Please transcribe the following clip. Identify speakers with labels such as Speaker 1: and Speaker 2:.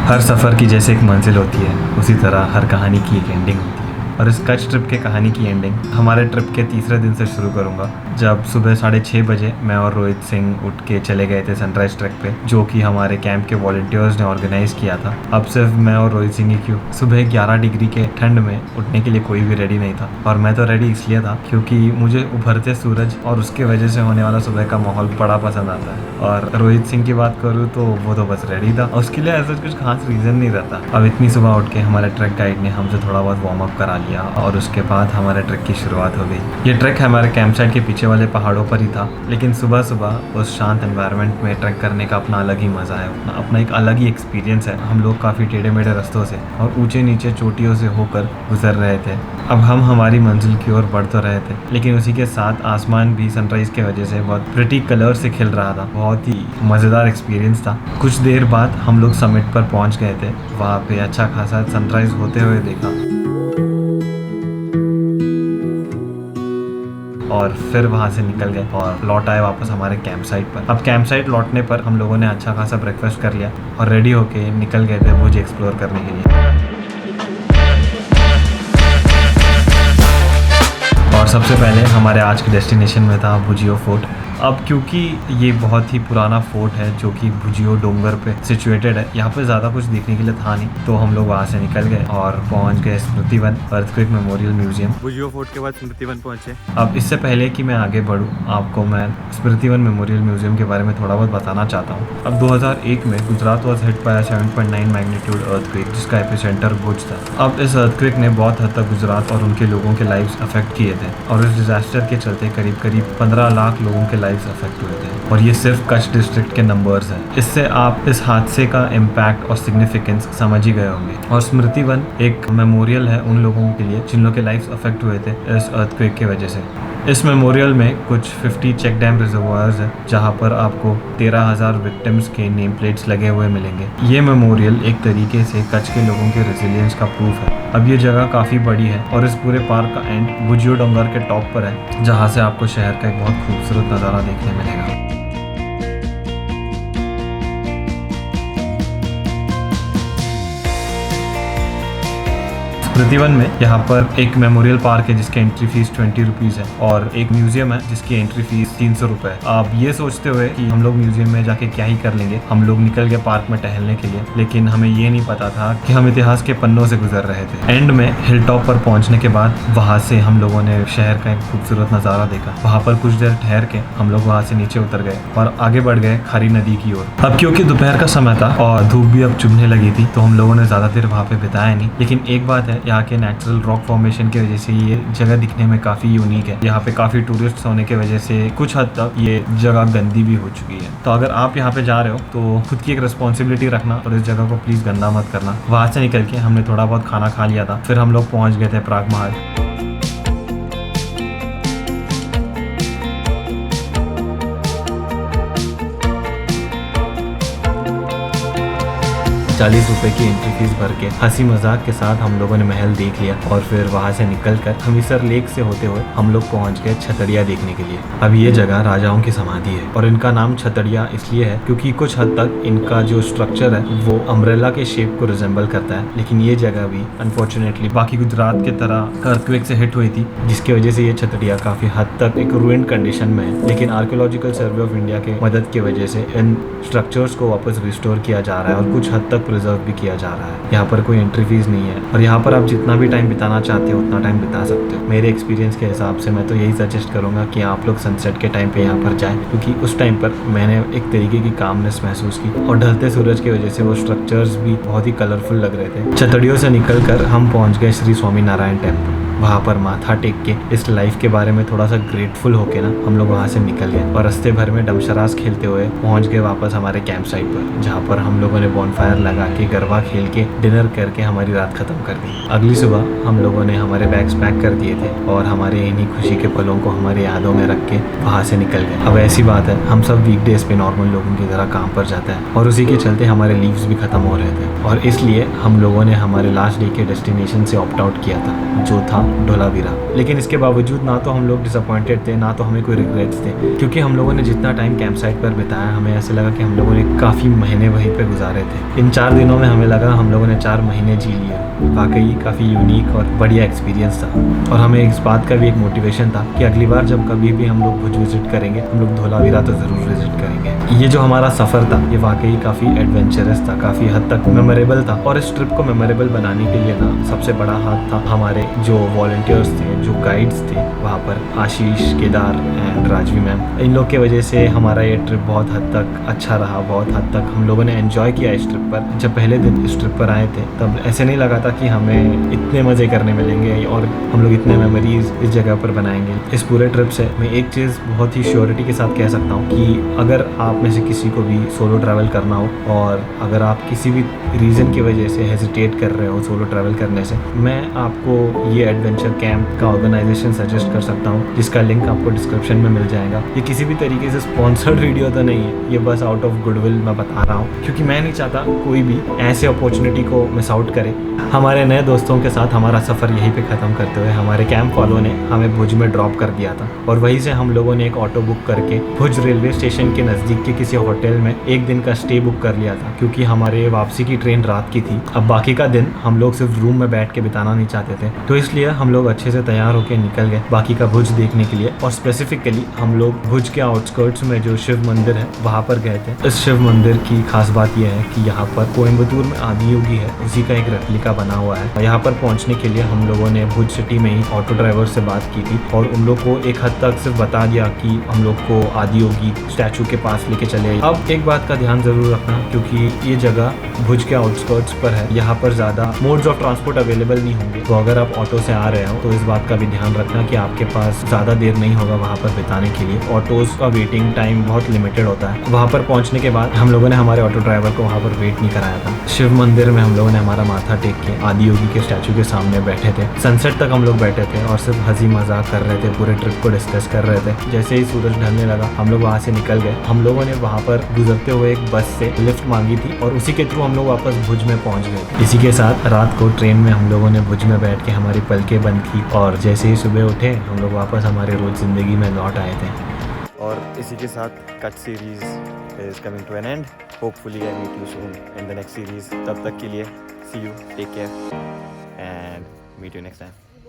Speaker 1: हर सफ़र की जैसे एक मंजिल होती है, उसी तरह हर कहानी की एक एंडिंग होती है। और इस कच्छ ट्रिप के कहानी की एंडिंग हमारे ट्रिप के तीसरे दिन से शुरू करूंगा, जब सुबह 6:30 बजे मैं और रोहित सिंह उठ के चले गए थे सनराइज ट्रैक पे, जो कि हमारे कैंप के वॉलंटियर्स ने ऑर्गेनाइज किया था। अब सिर्फ मैं और रोहित सिंह ही क्यों, सुबह 11 डिग्री के ठंड में उठने के लिए कोई भी रेडी नहीं था। और मैं तो रेडी इसलिए था क्योंकि मुझे उभरते सूरज और उसके वजह से होने वाला सुबह का माहौल बड़ा पसंद आता है। और रोहित सिंह की बात करूँ तो वो तो बस रेडी था, और उसके लिए ऐसा कुछ खास रीज़न नहीं रहता। अब इतनी सुबह उठ के हमारे ट्रैक गाइड ने हमसे थोड़ा बहुत वार्म अप करा लिया और उसके बाद हमारे ट्रैक की शुरुआत हो गई। ये ट्रैक हमारे कैंप साइट के पीछे वाले पहाड़ों पर ही था, लेकिन सुबह सुबह उस शांत एनवायरनमेंट में ट्रैक करने का अपना अलग ही मज़ा है, अपना एक अलग ही एक्सपीरियंस है। हम लोग काफ़ी टेढ़े मेढ़े रास्तों से और ऊंचे नीचे चोटियों से होकर गुजर रहे थे। अब हम हमारी मंजिल की ओर बढ़ तो रहे थे, लेकिन उसी के साथ आसमान भी सनराइज़ की वजह से बहुत प्रिटी कलर से खिल रहा था। बहुत ही मज़ेदार एक्सपीरियंस था। कुछ देर बाद हम लोग समिट पर पहुंच गए थे। वहाँ पे अच्छा खासा सनराइज़ होते हुए देखा और फिर वहाँ से निकल गए और लौट आए वापस हमारे कैंप साइट पर। अब कैंप साइट लौटने पर हम लोगों ने अच्छा खासा ब्रेकफास्ट कर लिया और रेडी होके निकल गए थे भुज एक्सप्लोर करने के लिए। और सबसे पहले हमारे आज के डेस्टिनेशन में था भुजियो फोर्ट। अब क्योंकि ये बहुत ही पुराना फोर्ट है जो कि भुजियो डोंगर पे सिचुएटेड है, यहाँ पे ज़्यादा कुछ देखने के लिए था नहीं, तो हम लोग वहाँ से निकल गए और पहुँच गए Smriti Van earthquake memorial museum. Bhujiyo fort के बाद स्मृति वन पहुँचे। अब इससे पहले कि मैं आगे बढ़ूँ, आपको मैं स्मृति वन मेमोरियल म्यूजियम के बारे में थोड़ा बहुत बताना चाहता हूँ। अब 2001 में Gujarat was hit by 7.9 magnitude earthquake, जिसका एपिसेंटर भुज था। अब इस अर्थक्वेक ने बहुत हद तक गुजरात और उनके लोगों के लाइव्स अफेक्ट किए थे, और इस डिजास्टर के चलते करीब 15 लाख लोगों के लाइव्स अफेक्ट हुए थे। और ये सिर्फ कच्छ डिस्ट्रिक्ट के नंबर्स हैं। इससे आप इस हादसे का इम्पैक्ट और सिग्निफिकेंस समझ ही गए होंगे। और स्मृति वन एक मेमोरियल है उन लोगों के लिए जिन लोगों के लाइव्स अफेक्ट हुए थे इस अर्थक्वेक की वजह से। इस मेमोरियल में कुछ 50 चेक डैम रिजर्वायर्स हैं, जहां पर आपको 13,000 विक्टिम्स के नेम प्लेट्स लगे हुए मिलेंगे। ये मेमोरियल एक तरीके से कच्छ के लोगों के रेजिलियंस का प्रूफ है। अब ये जगह काफ़ी बड़ी है और इस पूरे पार्क का एंड भुजियो डोंगर के टॉप पर है, जहाँ से आपको शहर का एक बहुत खूबसूरत नज़ारा देखने मिलेगा। स्मृति वन में यहाँ पर एक मेमोरियल पार्क है जिसकी एंट्री फीस 20 रुपीज़ है, और एक म्यूजियम है जिसकी एंट्री फीस 300 रुपये है। आप ये सोचते हुए कि हम लोग म्यूजियम में जाके क्या ही कर लेंगे, हम लोग निकल गए पार्क में टहलने के लिए, लेकिन हमें ये नहीं पता था कि हम इतिहास के पन्नों से गुजर रहे थे। एंड में हिल टॉप पर पहुंचने के बाद वहाँ से हम लोगों ने शहर का एक खूबसूरत नज़ारा देखा। वहाँ पर कुछ देर ठहर के हम लोग वहाँ से नीचे उतर गए और आगे बढ़ गए खारी नदी की ओर। अब क्योंकि दोपहर का समय था और धूप भी अब चुभने लगी थी, तो हम लोगों ने ज़्यादा देर वहाँ पे बिताया नहीं। लेकिन एक बात है, यहाँ के नेचुरल रॉक फॉर्मेशन की वजह से ये जगह दिखने में काफ़ी यूनिक है। यहाँ पे काफ़ी टूरिस्ट होने की वजह से कुछ हद तक ये जगह गंदी भी हो चुकी है। तो अगर आप यहाँ पे जा रहे हो तो खुद की एक रिस्पॉन्सिबिलिटी रखना और इस जगह को प्लीज़ गंदा मत करना। वहाँ से निकल के हमने थोड़ा बहुत खाना खा लिया था, फिर हम लोग पहुँच गए थे प्राग महल। 40 रुपए की एंट्री फीस भर के हंसी मजाक के साथ हम लोगों ने महल देख लिया, और फिर वहाँ से निकलकर हमीसर लेक से होते हुए हम लोग पहुँच गए छतड़िया देखने के लिए। अब ये जगह राजाओं की समाधि है और इनका नाम छतड़िया इसलिए है क्योंकि कुछ हद तक इनका जो स्ट्रक्चर है वो अम्ब्रेला के शेप को रिजेंबल करता है। लेकिन ये जगह भी अनफॉर्चुनेटली बाकी गुजरात के तरह अर्थक्वेक से हिट हुई थी, जिसकी वजह से ये छतड़िया काफी हद तक एक रूइंड कंडीशन में है। लेकिन आर्कियोलॉजिकल सर्वे ऑफ इंडिया के मदद की वजह से इन स्ट्रक्चर्स को वापस रिस्टोर किया जा रहा है और कुछ हद तक प्रिजर्व भी किया जा रहा है। यहाँ पर कोई एंट्री फीस नहीं है और यहाँ पर आप जितना भी टाइम बिताना चाहते हो उतना टाइम बिता सकते हो। मेरे एक्सपीरियंस के हिसाब से मैं तो यही सजेस्ट करूँगा कि आप लोग सनसेट के टाइम पे यहाँ पर जाएं, क्योंकि उस टाइम पर मैंने एक तरीके की कामनेस महसूस की और ढलते सूरज की वजह से वो स्ट्रक्चर्स भी बहुत ही कलरफुल लग रहे थे। छतड़ियों से निकलकर हम पहुँच गए श्री स्वामी नारायण टेम्पल। वहाँ पर माथा टेक के इस लाइफ के बारे में थोड़ा सा ग्रेटफुल होके ना हम लोग वहाँ से निकल गए और रास्ते भर में डमशरास खेलते हुए पहुँच गए वापस हमारे कैंप साइट पर, जहाँ पर हम लोगों ने बॉनफायर लगा के गरबा खेल के डिनर करके हमारी रात खत्म कर दी। अगली सुबह हम लोगों ने हमारे बैग्स पैक कर दिए थे और हमारे इन्हीं खुशी के पलों को हमारी यादों में रख के वहाँ से निकल गए। अब ऐसी बात है, हम सब वीकडेज पे नॉर्मल लोगों की तरह काम पर जाते हैं और उसी के चलते हमारे लीव्स भी खत्म हो रहे थे, और इसलिए हम लोगों ने हमारे लास्ट डे के डेस्टिनेशन से ऑप्ट आउट किया था, जो था धोलावीरा। लेकिन इसके बावजूद ना तो हम लोग डिसअपॉइंटेड थे, ना तो हमें कोई रिग्रेट्स थे, क्योंकि हम लोगों ने जितना टाइम कैंप साइट पर बिताया हमें ऐसे लगा कि हम लोगों ने काफ़ी महीने वहीं पे गुजारे थे। इन 4 दिनों में हमें लगा हम लोगों ने 4 महीने जी लिए। वाकई काफ़ी यूनिक और बढ़िया एक्सपीरियंस था, और हमें इस बात का भी एक मोटिवेशन था कि अगली बार जब कभी भी हम लोग भुज विजिट करेंगे हम लोग धोलावीरा तो ज़रूर विजिट करेंगे। ये जो हमारा सफ़र था ये वाकई काफ़ी एडवेंचरस था, काफ़ी हद तक मेमोरेबल था, और इस ट्रिप को मेमोरेबल बनाने के लिए ना सबसे बड़ा हाथ था हमारे जो वॉलंटियर्स थे, जो गाइड्स थे वहाँ पर, आशीष, केदार एंड राजवी मैम। इन लोग की वजह से हमारा ये ट्रिप बहुत हद तक अच्छा रहा, बहुत हद तक हम लोगों ने एंजॉय किया इस ट्रिप पर। जब पहले दिन इस ट्रिप पर आए थे तब ऐसे नहीं लगा था कि हमें इतने मज़े करने मिलेंगे और हम लोग इतने मेमोरीज इस जगह पर बनाएंगे। इस पूरे ट्रिप से मैं एक चीज़ बहुत ही श्योरिटी के साथ कह सकता हूँ कि अगर आप में से किसी को भी सोलो ट्रैवल करना हो, और अगर आप किसी भी रीज़न की वजह से हेजिटेट कर रहे हो सोलो ट्रैवल करने से, मैं आपको ये एडवेंचर कैंप का ऑर्गेनाइजेशन सजेस्ट कर सकता हूँ, जिसका लिंक आपको डिस्क्रिप्शन में मिल जाएगा। ये किसी भी तरीके से स्पॉन्सर्ड वीडियो तो नहीं है, ये बस आउट ऑफ गुडविल मैं बता रहा हूँ, क्योंकि मैं नहीं चाहता कोई भी ऐसे अपॉर्चुनिटी को मिस आउट करे। हमारे नए दोस्तों के साथ हमारा सफ़र यहीं पे ख़त्म करते हुए हमारे कैंप वालों ने हमें भुज में ड्रॉप कर दिया था, और वहीं से हम लोगों ने एक ऑटो बुक करके भुज रेलवे स्टेशन के नज़दीक के किसी होटल में एक दिन का स्टे बुक कर लिया था, क्योंकि हमारे वापसी की ट्रेन रात की थी। अब बाकी का दिन हम लोग सिर्फ रूम में बैठ के बिताना नहीं चाहते थे, तो इसलिए हम लोग अच्छे से तैयार होकर निकल गए बाकी का भुज देखने के लिए। और स्पेसिफिकली हम लोग भुज के आउटस्कर्ट्स में जो शिव मंदिर है वहाँ पर गए थे। इस शिव मंदिर की खास बात यह है कि यहाँ पर कोयम्बतूर में आदियोगी है, उसी का एक रेप्लिका बना हुआ है। यहाँ पर पहुँचने के लिए हम लोगों ने भुज सिटी में ही ऑटो ड्राइवर से बात की थी, और उन लोग को एक हद तक सिर्फ बता दिया कि हम लोग को आदियोगी स्टैचू के पास लेके चले। अब एक बात का ध्यान जरूर रखना, क्योंकि ये जगह भुज के आउटस्कर्ट्स पर है, यहाँ पर ज़्यादा मोड्स ऑफ ट्रांसपोर्ट अवेलेबल नहीं होंगे, तो अगर आप ऑटो से आ रहे हो तो इस बात का भी ध्यान रखना कि आपके पास ज़्यादा देर नहीं होगा वहाँ पर बिताने के लिए। ऑटोज़ का वेटिंग टाइम बहुत लिमिटेड होता है। वहाँ पर पहुँचने के बाद हम लोगों ने हमारे ऑटो ड्राइवर को वहाँ पर वेट नहीं कराया था। शिव मंदिर में हम लोगों ने हमारा माथा टेक के आदियोगी के स्टैचू के सामने बैठे थे। सनसेट तक हम लोग बैठे थे और सिर्फ हंसी मजाक कर रहे थे, पूरे ट्रिप को डिस्कस कर रहे थे। जैसे ही सूरज ढलने लगा हम लोग वहाँ से निकल गए। हम लोगों ने वहाँ पर गुजरते हुए एक बस से लिफ्ट मांगी थी, और उसी के थ्रू हम लोग वापस भुज में पहुँच गए। इसी के साथ रात को ट्रेन में हम लोगों ने भुज में बैठ के हमारी पलकें बंद की, और जैसे ही सुबह उठे हम लोग वापस हमारे रोज जिंदगी में लौट आए थे।
Speaker 2: और इसी के साथ cut series is coming to an end. Hopefully I meet you soon in the next series. तब तक के लिए see you, take care and meet you next time.